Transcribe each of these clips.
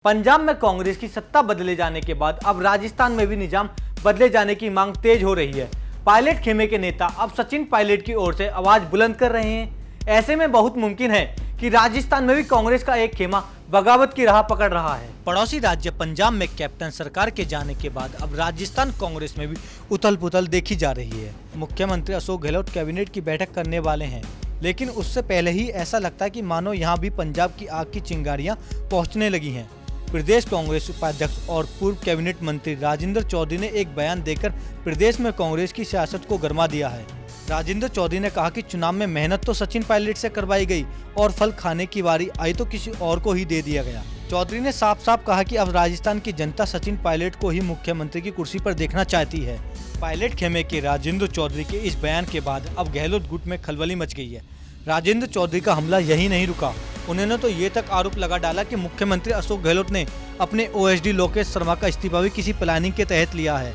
पंजाब में कांग्रेस की सत्ता बदले जाने के बाद अब राजस्थान में भी निजाम बदले जाने की मांग तेज हो रही है। पायलट खेमे के नेता अब सचिन पायलट की ओर से आवाज बुलंद कर रहे हैं। ऐसे में बहुत मुमकिन है कि राजस्थान में भी कांग्रेस का एक खेमा बगावत की राह पकड़ रहा है। पड़ोसी राज्य पंजाब में कैप्टन सरकार के जाने के बाद अब राजस्थान कांग्रेस में भी उथल पुथल देखी जा रही है। मुख्यमंत्री अशोक गहलोत कैबिनेट की बैठक करने वाले हैं, लेकिन उससे पहले ही ऐसा लगता है कि मानो यहाँ भी पंजाब की आग की चिंगारियां पहुंचने लगी हैं। प्रदेश कांग्रेस उपाध्यक्ष और पूर्व कैबिनेट मंत्री राजेंद्र चौधरी ने एक बयान देकर प्रदेश में कांग्रेस की सियासत को गरमा दिया है। राजेंद्र चौधरी ने कहा कि चुनाव में मेहनत तो सचिन पायलट से करवाई गई और फल खाने की बारी आई तो किसी और को ही दे दिया गया। चौधरी ने साफ साफ कहा कि अब राजस्थान की जनता सचिन पायलट को ही मुख्यमंत्री की कुर्सी पर देखना चाहती है। पायलट खेमे के राजेंद्र चौधरी के इस बयान के बाद अब गहलोत गुट में खलबली मच गई है। राजेंद्र चौधरी का हमला यही नहीं रुका, उन्होंने तो ये तक आरोप लगा डाला कि मुख्यमंत्री अशोक गहलोत ने अपने ओएसडी लोकेश शर्मा का इस्तीफा भी किसी प्लानिंग के तहत लिया है,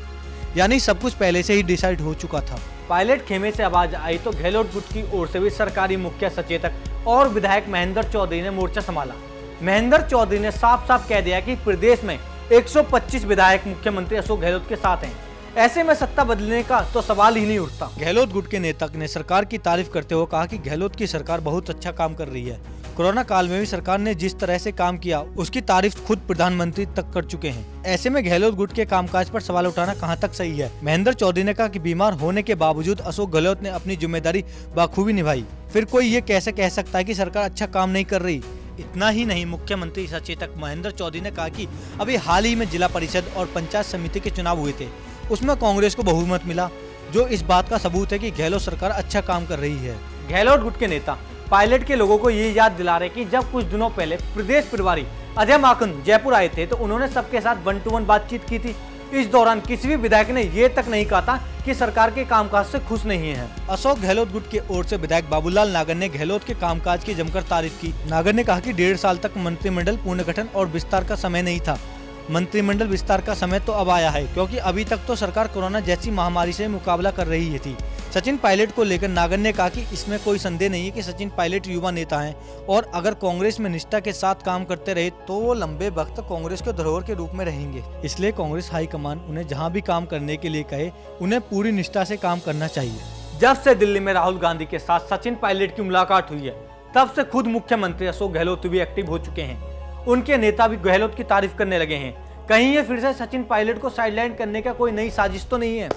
यानी सब कुछ पहले से ही डिसाइड हो चुका था। पायलट खेमे से आवाज आई तो गहलोत गुट की ओर से भी सरकारी मुख्य सचेतक और विधायक महेंद्र चौधरी ने मोर्चा संभाला। महेंद्र चौधरी ने साफ साफ कह दिया कि प्रदेश में 125 विधायक मुख्यमंत्री अशोक गहलोत के साथ हैं। ऐसे में सत्ता बदलने का तो सवाल ही नहीं उठता। गहलोत गुट के नेता ने सरकार की तारीफ करते हुए कहा कि गहलोत की सरकार बहुत अच्छा काम कर रही है। कोरोना काल में भी सरकार ने जिस तरह से काम किया उसकी तारीफ खुद प्रधानमंत्री तक कर चुके हैं। ऐसे में गहलोत गुट के कामकाज पर सवाल उठाना कहां तक सही है। महेंद्र चौधरी ने कहा कि बीमार होने के बावजूद अशोक गहलोत ने अपनी जिम्मेदारी बखूबी निभाई, फिर कोई ये कैसे कह सकता है कि सरकार अच्छा काम नहीं कर रही। इतना ही नहीं, मुख्यमंत्री सचेतक महेंद्र चौधरी ने कहा कि अभी हाल ही में जिला परिषद और पंचायत समिति के चुनाव हुए थे, उसमें कांग्रेस को बहुमत मिला, जो इस बात का सबूत है कि गहलोत सरकार अच्छा काम कर रही है। गहलोत गुट के नेता पायलट के लोगों को ये याद दिला रहे कि जब कुछ दिनों पहले प्रदेश प्रभारी अजय माकन जयपुर आए थे तो उन्होंने सबके साथ 1-to-1 बातचीत की थी। इस दौरान किसी भी विधायक ने ये तक नहीं कहा था कि सरकार के कामकाज से खुश नहीं है। अशोक गहलोत गुट के ओर से विधायक बाबूलाल नागर ने गहलोत के कामकाज की जमकर तारीफ की। नागर ने कहा कि 1.5 साल तक मंत्रिमंडल पुनर्गठन और विस्तार का समय नहीं था। मंत्रिमंडल विस्तार का समय तो अब आया है, क्योंकि अभी तक तो सरकार कोरोना जैसी महामारी से मुकाबला कर रही थी। सचिन पायलट को लेकर नागर ने कहा कि इसमें कोई संदेह नहीं है कि सचिन पायलट युवा नेता हैं और अगर कांग्रेस में निष्ठा के साथ काम करते रहे तो वो लंबे वक्त कांग्रेस के धरोहर के रूप में रहेंगे। इसलिए कांग्रेस हाईकमान उन्हें जहां भी काम करने के लिए कहे उन्हें पूरी निष्ठा से काम करना चाहिए। जब से दिल्ली में राहुल गांधी के साथ सचिन पायलट की मुलाकात हुई है, तब से खुद मुख्यमंत्री अशोक गहलोत भी एक्टिव हो चुके हैं। उनके नेता भी गहलोत की तारीफ करने लगे हैं। कहीं ये फिर से सचिन पायलट को साइडलाइन करने का कोई नई साजिश तो नहीं है।